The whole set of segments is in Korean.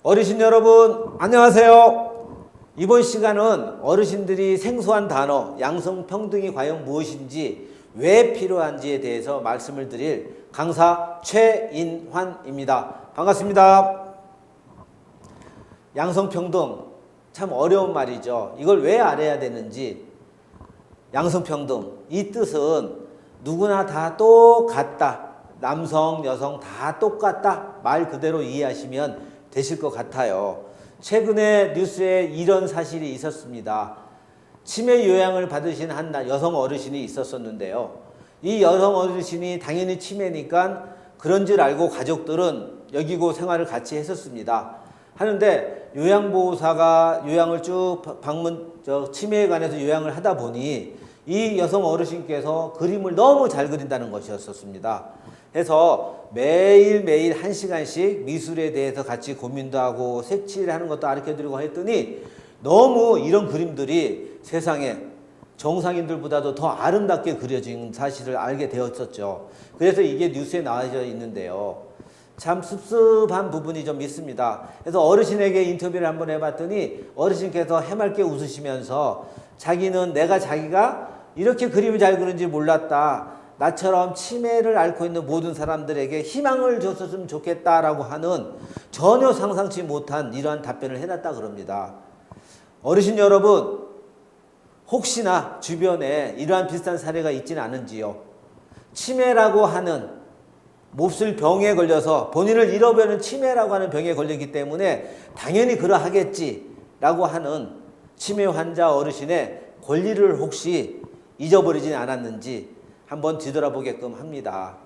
어르신 여러분 안녕하세요. 이번 시간은 어르신들이 생소한 단어 양성평등이 과연 무엇인지 왜 필요한지에 대해서 말씀을 드릴 강사 최인환입니다. 반갑습니다. 양성평등 참 어려운 말이죠. 이걸 왜 알아야 되는지. 양성평등 이 뜻은 누구나 다 똑같다. 남성 여성 다 똑같다. 말 그대로 이해하시면 되실 것 같아요. 최근에 뉴스에 이런 사실이 있었습니다. 치매 요양을 받으신 한 여성 어르신이 있었었는데요. 이 여성 어르신이 당연히 치매니까 그런 줄 알고 가족들은 여기고 생활을 같이 했었습니다. 하는데 요양보호사가 요양을 쭉 치매에 관해서 요양을 하다 보니 이 여성 어르신께서 그림을 너무 잘 그린다는 것이었습니다. 해서 매일매일 1시간씩 미술에 대해서 같이 고민도 하고 색칠을 하는 것도 가르쳐드리고 했더니 너무 이런 그림들이 세상에 정상인들보다도 더 아름답게 그려진 사실을 알게 되었었죠. 그래서 이게 뉴스에 나와져 있는데요. 참 씁쓸한 부분이 좀 있습니다. 그래서 어르신에게 인터뷰를 한번 해봤더니 어르신께서 해맑게 웃으시면서 자기가 이렇게 그림을 잘 그리는지 몰랐다. 나처럼 치매를 앓고 있는 모든 사람들에게 희망을 줬으면 좋겠다라고 하는 전혀 상상치 못한 이러한 답변을 해놨다 그럽니다. 어르신 여러분, 혹시나 주변에 이러한 비슷한 사례가 있지는 않은지요? 치매라고 하는 몹쓸 병에 걸려서 본인을 잃어버리는 치매라고 하는 병에 걸리기 때문에 당연히 그러하겠지라고 하는 치매 환자 어르신의 권리를 혹시 잊어버리진 않았는지 한번 뒤돌아보게끔 합니다.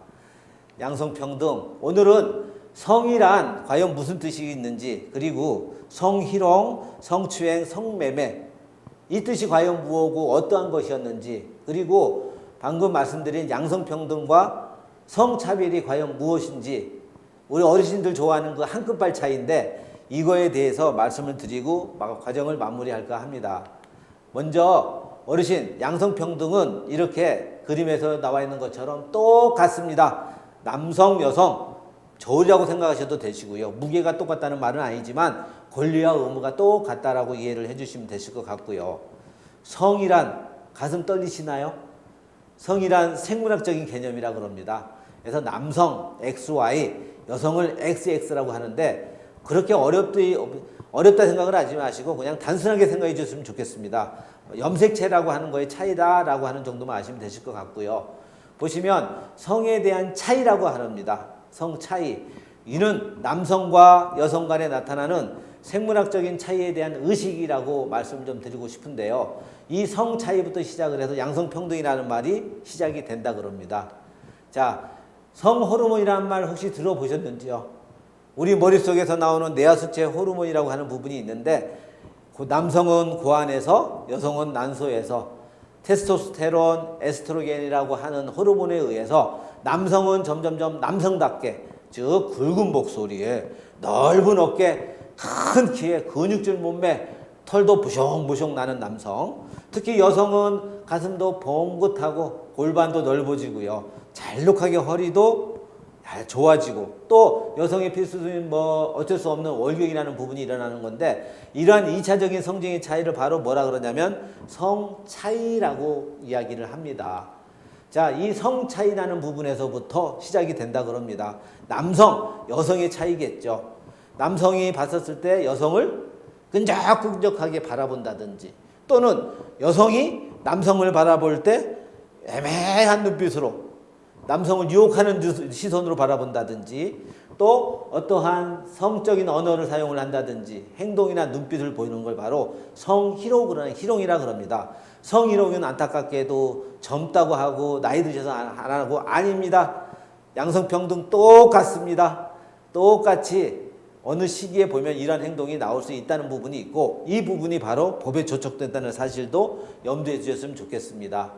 양성평등, 오늘은 성이란 과연 무슨 뜻이 있는지, 그리고 성희롱, 성추행, 성매매 이 뜻이 과연 무엇고 어떠한 것이었는지, 그리고 방금 말씀드린 양성평등과 성차별이 과연 무엇인지, 우리 어르신들 좋아하는 그 한 끗발 차이인데 이거에 대해서 말씀을 드리고 과정을 마무리할까 합니다. 먼저 어르신, 양성평등은 이렇게 그림에서 나와 있는 것처럼 똑같습니다. 남성, 여성 저울이라고 생각하셔도 되시고요. 무게가 똑같다는 말은 아니지만 권리와 의무가 똑같다라고 이해를 해주시면 되실 것 같고요. 성이란 가슴 떨리시나요? 성이란 생물학적인 개념이라 그럽니다. 그래서 남성 XY, 여성을 XX라고 하는데 그렇게 어렵다 생각을 하지 마시고 그냥 단순하게 생각해 주셨으면 좋겠습니다. 염색체라고 하는 거의 차이다라고 하는 정도만 아시면 되실 것 같고요. 보시면 성에 대한 차이라고 합니다. 성 차이. 이는 남성과 여성 간에 나타나는 생물학적인 차이에 대한 의식이라고 말씀을 좀 드리고 싶은데요. 이 성 차이부터 시작을 해서 양성평등이라는 말이 시작이 된다 그럽니다. 자, 성호르몬이라는 말 혹시 들어보셨는지요? 우리 머릿속에서 나오는 뇌하수체 호르몬이라고 하는 부분이 있는데 남성은 고안에서 여성은 난소에서 테스토스테론, 에스트로겐이라고 하는 호르몬에 의해서 남성은 점점점 남성답게 즉 굵은 목소리에 넓은 어깨, 큰 키에 근육질 몸매, 털도 부숑부숑 나는 남성, 특히 여성은 가슴도 봉긋하고 골반도 넓어지고요. 잘록하게 허리도 좋아지고 또 여성의 필수적인 어쩔 수 없는 월경이라는 부분이 일어나는 건데 이러한 2차적인 성적인 차이를 바로 뭐라 그러냐면 성 차이라고 이야기를 합니다. 자, 이 성 차이라는 부분에서부터 시작이 된다 그럽니다. 남성, 여성의 차이겠죠. 남성이 봤었을 때 여성을 끈적끈적하게 바라본다든지 또는 여성이 남성을 바라볼 때 애매한 눈빛으로 남성을 유혹하는 시선으로 바라본다든지 또 어떠한 성적인 언어를 사용을 한다든지 행동이나 눈빛을 보이는 걸 바로 희롱이라 그럽니다. 성희롱은 안타깝게도 젊다고 하고 나이 드셔서 안 하고 아닙니다. 양성평등 똑같습니다. 똑같이 어느 시기에 보면 이러한 행동이 나올 수 있다는 부분이 있고 이 부분이 바로 법에 저촉된다는 사실도 염두에 주셨으면 좋겠습니다.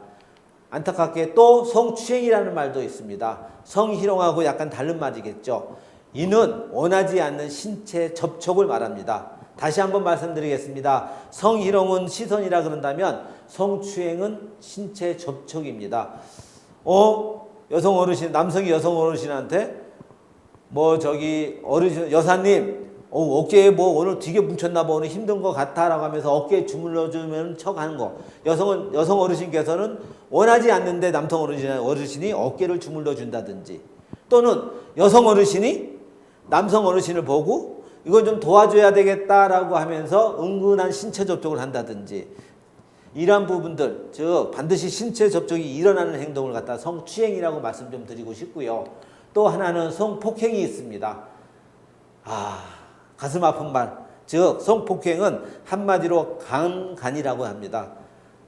안타깝게 또 성추행이라는 말도 있습니다. 성희롱하고 약간 다른 말이겠죠. 이는 원하지 않는 신체 접촉을 말합니다. 다시 한번 말씀드리겠습니다. 성희롱은 시선이라 그런다면 성추행은 신체 접촉입니다. 남성이 여성 어르신한테 어르신, 여사님, 어깨에 뭐 오늘 되게 뭉쳤나 봐, 오늘 힘든 것 같아 라고 하면서 어깨에 주물러주면 척 하는 거. 여성 어르신께서는 원하지 않는데 남성 어르신이 어깨를 주물러 준다든지, 또는 여성 어르신이 남성 어르신을 보고 이건 좀 도와줘야 되겠다라고 하면서 은근한 신체 접촉을 한다든지, 이러한 부분들, 즉 반드시 신체 접촉이 일어나는 행동을 갖다 성추행이라고 말씀 좀 드리고 싶고요. 또 하나는 성폭행이 있습니다. 가슴 아픈 말, 즉 성폭행은 한마디로 강간이라고 합니다.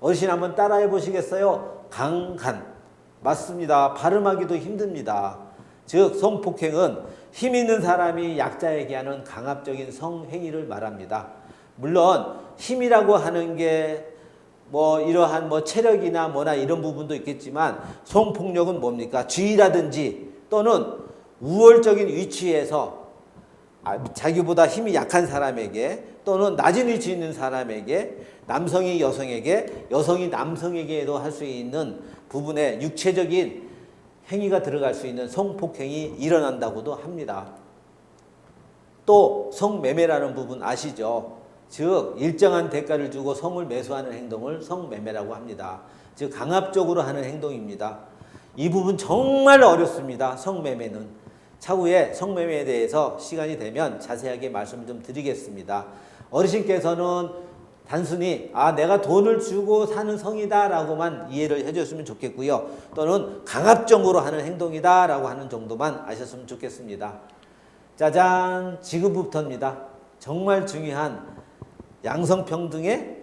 어르신 한번 따라해 보시겠어요? 강간. 맞습니다. 발음하기도 힘듭니다. 즉 성폭행은 힘 있는 사람이 약자에게 하는 강압적인 성행위를 말합니다. 물론 힘이라고 하는 게 뭐 이러한 뭐 체력이나 뭐나 이런 부분도 있겠지만, 성폭력은 뭡니까? 쥐라든지 또는 우월적인 위치에서 자기보다 힘이 약한 사람에게, 또는 낮은 위치에 있는 사람에게, 남성이 여성에게, 여성이 남성에게도 할 수 있는 부분에 육체적인 행위가 들어갈 수 있는 성폭행이 일어난다고도 합니다. 또 성매매라는 부분 아시죠? 즉 일정한 대가를 주고 성을 매수하는 행동을 성매매라고 합니다. 즉 강압적으로 하는 행동입니다. 이 부분 정말 어렵습니다. 성매매는. 차후에 성매매에 대해서 시간이 되면 자세하게 말씀 좀 드리겠습니다. 어르신께서는 단순히 내가 돈을 주고 사는 성이다 라고만 이해를 해줬으면 좋겠고요. 또는 강압적으로 하는 행동이다 라고 하는 정도만 아셨으면 좋겠습니다. 짜잔, 지금부터입니다. 정말 중요한 양성평등의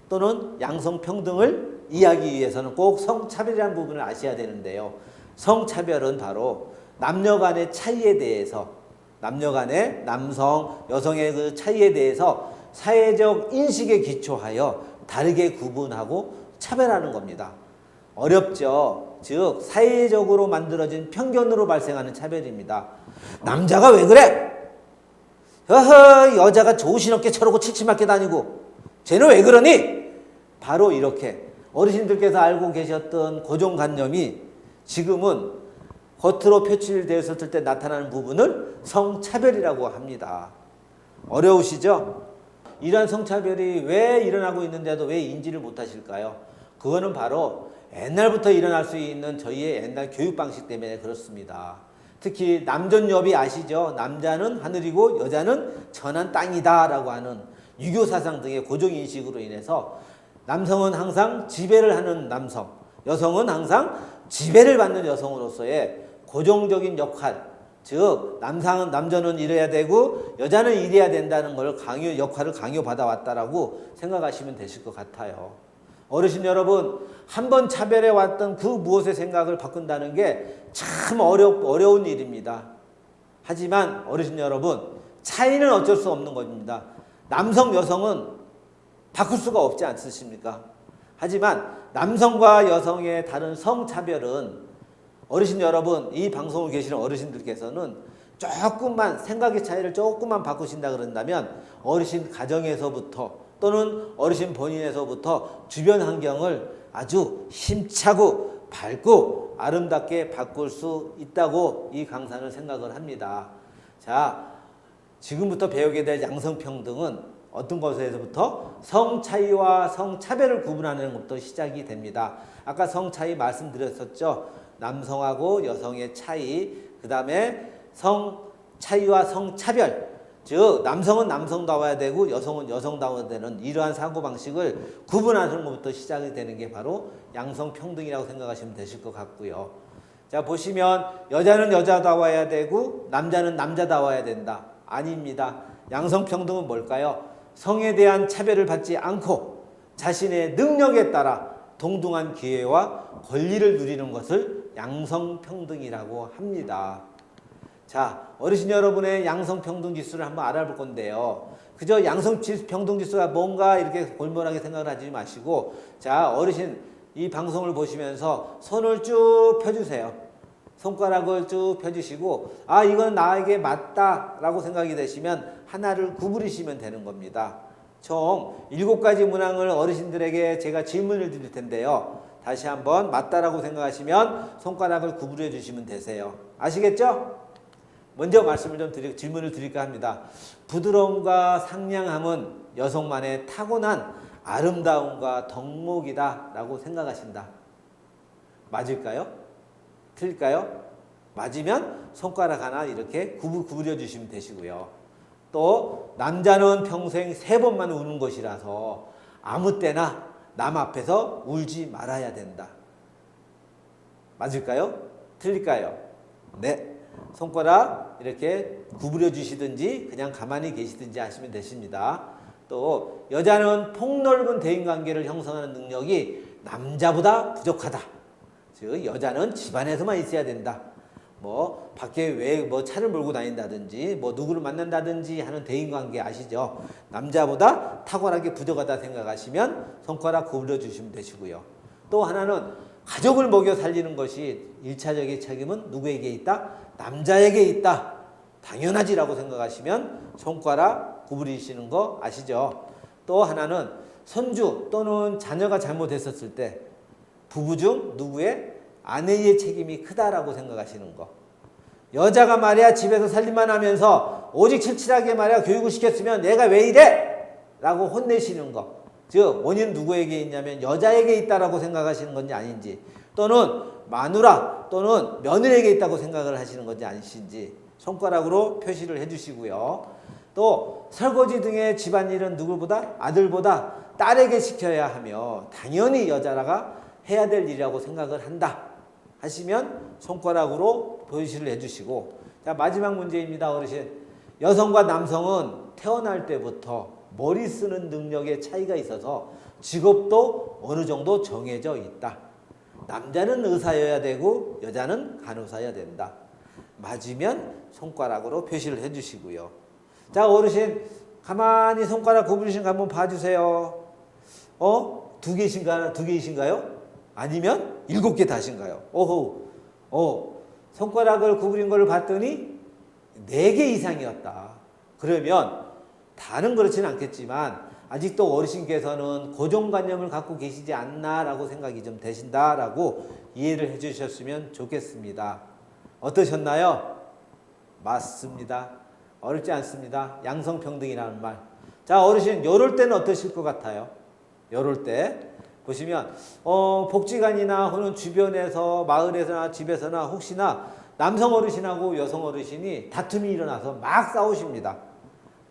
또는 양성평등을 이해하기 위해서는 꼭 성차별이라는 부분을 아셔야 되는데요. 성차별은 바로 남녀 간의 차이에 대해서, 남녀 간의 남성, 여성의 그 차이에 대해서 사회적 인식에 기초하여 다르게 구분하고 차별하는 겁니다. 어렵죠. 즉 사회적으로 만들어진 편견으로 발생하는 차별입니다. 남자가 왜 그래? 여자가 정신없게 저러고 칠칠맞게 다니고 쟤는 왜 그러니? 바로 이렇게 어르신들께서 알고 계셨던 고정관념이 지금은 겉으로 표출되었을 때 나타나는 부분을 성차별이라고 합니다. 어려우시죠? 이러한 성차별이 왜 일어나고 있는데도 왜 인지를 못하실까요? 그거는 바로 옛날부터 일어날 수 있는 저희의 옛날 교육 방식 때문에 그렇습니다. 특히 남존여비 아시죠? 남자는 하늘이고 여자는 천한 땅이다 라고 하는 유교 사상 등의 고정인식으로 인해서 남성은 항상 지배를 하는 남성, 여성은 항상 지배를 받는 여성으로서의 고정적인 역할, 즉 남자는 이래야 되고 여자는 이래야 된다는 걸 역할을 강요받아 왔다라고 생각하시면 되실 것 같아요. 어르신 여러분, 한번 차별해 왔던 그 무엇의 생각을 바꾼다는 게 참 어려운 일입니다. 하지만 어르신 여러분, 차이는 어쩔 수 없는 겁니다. 남성, 여성은 바꿀 수가 없지 않습니까? 하지만 남성과 여성의 다른 성차별은 어르신 여러분, 이 방송을 계시는 어르신들께서는 조금만 생각의 차이를 조금만 바꾸신다 그런다면 어르신 가정에서부터 또는 어르신 본인에서부터 주변 환경을 아주 힘차고 밝고 아름답게 바꿀 수 있다고 이 강사는 생각을 합니다. 자, 지금부터 배우게 될 양성평등은 어떤 것에서부터 성차이와 성차별을 구분하는 것부터 시작이 됩니다. 아까 성차이 말씀드렸었죠. 남성하고 여성의 차이, 그 다음에 성차이와 성차별, 즉 남성은 남성다워야 되고 여성은 여성다워야 되는 이러한 사고방식을 구분하는 것부터 시작이 되는 게 바로 양성평등이라고 생각하시면 되실 것 같고요. 자, 보시면 여자는 여자다워야 되고 남자는 남자다워야 된다. 아닙니다. 양성평등은 뭘까요? 성에 대한 차별을 받지 않고 자신의 능력에 따라 동등한 기회와 권리를 누리는 것을 양성평등이라고 합니다. 자, 어르신 여러분의 양성평등 지수를 한번 알아볼 건데요. 그저 양성평등 지수가 뭔가 이렇게 골몰하게 생각을 하지 마시고, 자, 어르신 이 방송을 보시면서 손을 쭉 펴주세요. 손가락을 쭉 펴주시고, 이건 나에게 맞다라고 생각이 되시면 하나를 구부리시면 되는 겁니다. 총 7가지 문항을 어르신들에게 제가 질문을 드릴 텐데요. 다시 한번 맞다라고 생각하시면 손가락을 구부려 주시면 되세요. 아시겠죠? 먼저 말씀을 좀 질문을 드릴까 합니다. 부드러움과 상냥함은 여성만의 타고난 아름다움과 덕목이다 라고 생각하신다. 맞을까요? 틀릴까요? 맞으면 손가락 하나 이렇게 구부려 주시면 되시고요. 또 남자는 평생 3번만 우는 것이라서 아무 때나 남 앞에서 울지 말아야 된다. 맞을까요? 틀릴까요? 네. 손가락 이렇게 구부려 주시든지 그냥 가만히 계시든지 하시면 되십니다. 또 여자는 폭넓은 대인관계를 형성하는 능력이 남자보다 부족하다. 즉 여자는 집안에서만 있어야 된다. 뭐 밖에 왜 뭐 차를 몰고 다닌다든지 뭐 누구를 만난다든지 하는 대인관계 아시죠? 남자보다 탁월하게 부족하다 생각하시면 손가락 구부려 주시면 되시고요. 또 하나는 가족을 먹여 살리는 것이 1차적인 책임은 누구에게 있다? 남자에게 있다. 당연하지라고 생각하시면 손가락 구부리시는 거 아시죠? 또 하나는 손주 또는 자녀가 잘못했었을 때 부부 중 누구의 아내의 책임이 크다라고 생각하시는 거. 여자가 말이야 집에서 살림만 하면서 오직 칠칠하게 말이야 교육을 시켰으면 내가 왜 이래? 라고 혼내시는 거. 즉 원인 누구에게 있냐면 여자에게 있다라고 생각하시는 건지 아닌지, 또는 마누라 또는 며느리에게 있다고 생각을 하시는 건지 아니신지 손가락으로 표시를 해주시고요. 또 설거지 등의 집안일은 누구보다 아들보다 딸에게 시켜야 하며 당연히 여자가 해야 될 일이라고 생각을 한다 하시면 손가락으로 표시를 해주시고, 자 마지막 문제입니다. 어르신, 여성과 남성은 태어날 때부터 머리 쓰는 능력의 차이가 있어서 직업도 어느 정도 정해져 있다. 남자는 의사여야 되고 여자는 간호사여야 된다. 맞으면 손가락으로 표시를 해주시고요. 자 어르신, 가만히 손가락 구부리신 거 한번 봐주세요. 2개이신가요? 아니면 7개 다신가요? 손가락을 구부린 걸 봤더니 4개 이상이었다. 그러면 다는 그렇지는 않겠지만 아직도 어르신께서는 고정관념을 갖고 계시지 않나라고 생각이 좀 되신다라고 이해를 해주셨으면 좋겠습니다. 어떠셨나요? 맞습니다. 어렵지 않습니다. 양성평등이라는 말. 자 어르신, 요럴 때는 어떠실 것 같아요? 요럴 때 보시면 복지관이나 혹은 주변에서 마을에서나 집에서나 혹시나 남성 어르신하고 여성 어르신이 다툼이 일어나서 막 싸우십니다.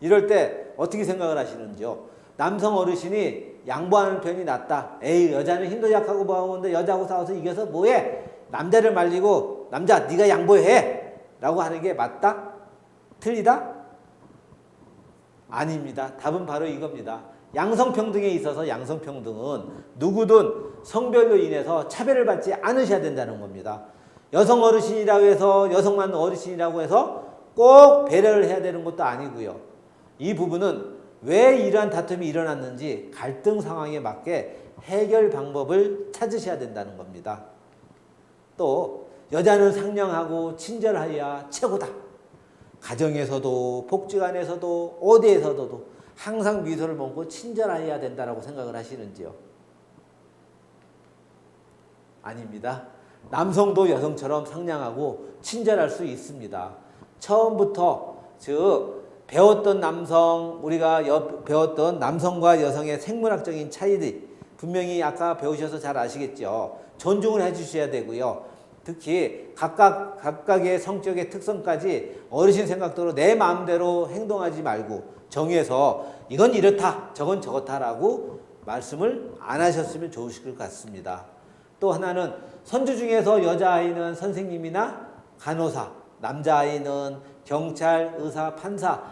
이럴 때 어떻게 생각을 하시는지요? 남성 어르신이 양보하는 편이 낫다. 에이 여자는 힘도 약하고 뭐하는데 여자하고 싸워서 이겨서 뭐해? 남자를 말리고 남자 네가 양보해 라고 하는 게 맞다? 틀리다? 아닙니다. 답은 바로 이겁니다. 양성평등에 있어서 양성평등은 누구든 성별로 인해서 차별을 받지 않으셔야 된다는 겁니다. 여성 어르신이라고 해서 여성만 어르신이라고 해서 꼭 배려를 해야 되는 것도 아니고요. 이 부분은 왜 이러한 다툼이 일어났는지 갈등 상황에 맞게 해결 방법을 찾으셔야 된다는 겁니다. 또 여자는 상냥하고 친절하여야 최고다. 가정에서도 복지관에서도 어디에서도 항상 미소를 먹고 친절해야 된다고 생각을 하시는지요? 아닙니다. 남성도 여성처럼 상냥하고 친절할 수 있습니다. 처음부터 배웠던 배웠던 남성과 여성의 생물학적인 차이들 분명히 아까 배우셔서 잘 아시겠죠. 존중을 해주셔야 되고요. 특히 각각의 성격의 특성까지 어르신 생각대로 내 마음대로 행동하지 말고 정해서 이건 이렇다 저건 저렇다라고 말씀을 안 하셨으면 좋으실 것 같습니다. 또 하나는 손주 중에서 여자아이는 선생님이나 간호사, 남자아이는 경찰, 의사, 판사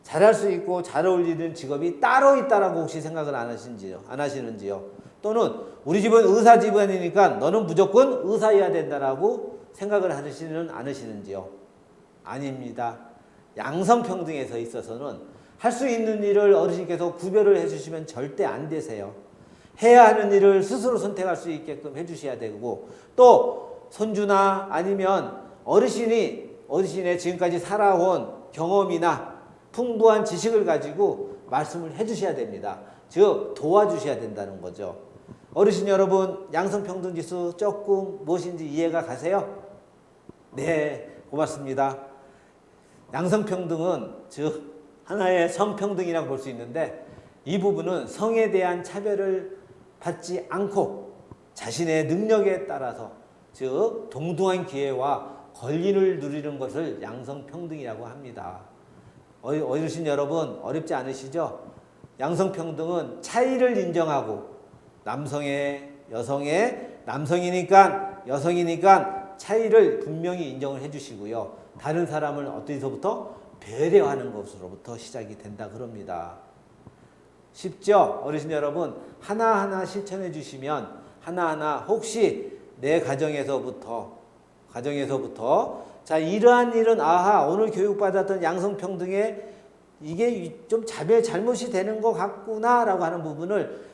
잘할 수 있고 잘 어울리는 직업이 따로 있다라고 혹시 생각을 안 하시는지요? 또는 우리 집은 의사 집안이니까 너는 무조건 의사여야 된다라고 생각을 하시는 않으시는지요? 아닙니다. 양성평등에서 있어서는 할 수 있는 일을 어르신께서 구별을 해주시면 절대 안 되세요. 해야 하는 일을 스스로 선택할 수 있게끔 해주셔야 되고, 또 손주나 아니면 어르신의 지금까지 살아온 경험이나 풍부한 지식을 가지고 말씀을 해주셔야 됩니다. 즉 도와주셔야 된다는 거죠. 어르신 여러분, 양성평등지수 조금 무엇인지 이해가 가세요? 네, 고맙습니다. 양성평등은 즉 하나의 성평등이라고 볼 수 있는데 이 부분은 성에 대한 차별을 받지 않고 자신의 능력에 따라서 즉 동등한 기회와 권리를 누리는 것을 양성평등이라고 합니다. 어르신 여러분 어렵지 않으시죠? 양성평등은 차이를 인정하고 남성의 여성의 남성이니까 여성이니까 차이를 분명히 인정을 해주시고요. 다른 사람을 어디서부터 배려하는 것으로부터 시작이 된다 그럽니다. 쉽죠? 어르신 여러분 하나하나 실천해 주시면 하나하나 혹시 내 가정에서부터 자 이러한 일은 아하 오늘 교육받았던 양성평등에 이게 좀 잘못이 되는 것 같구나 라고 하는 부분을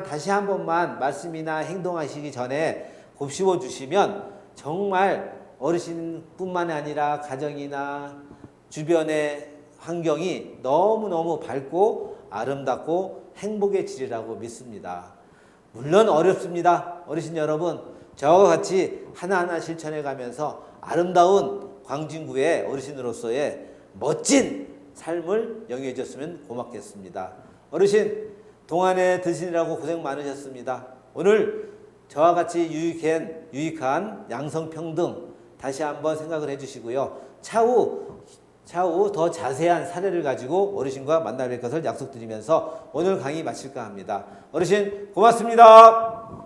다시 한 번만 말씀이나 행동하시기 전에 곱씹어 주시면 정말 어르신뿐만 아니라 가정이나 주변의 환경이 너무너무 밝고 아름답고 행복해지리라고 믿습니다. 물론 어렵습니다. 어르신 여러분 저와 같이 하나하나 실천해 가면서 아름다운 광진구의 어르신으로서의 멋진 삶을 영위해 줬으면 고맙겠습니다. 어르신 동안에 드시느라고 고생 많으셨습니다. 오늘 저와 같이 유익한 양성평등 다시 한번 생각을 해주시고요. 차후 더 자세한 사례를 가지고 어르신과 만나 뵐 것을 약속드리면서 오늘 강의 마칠까 합니다. 어르신 고맙습니다.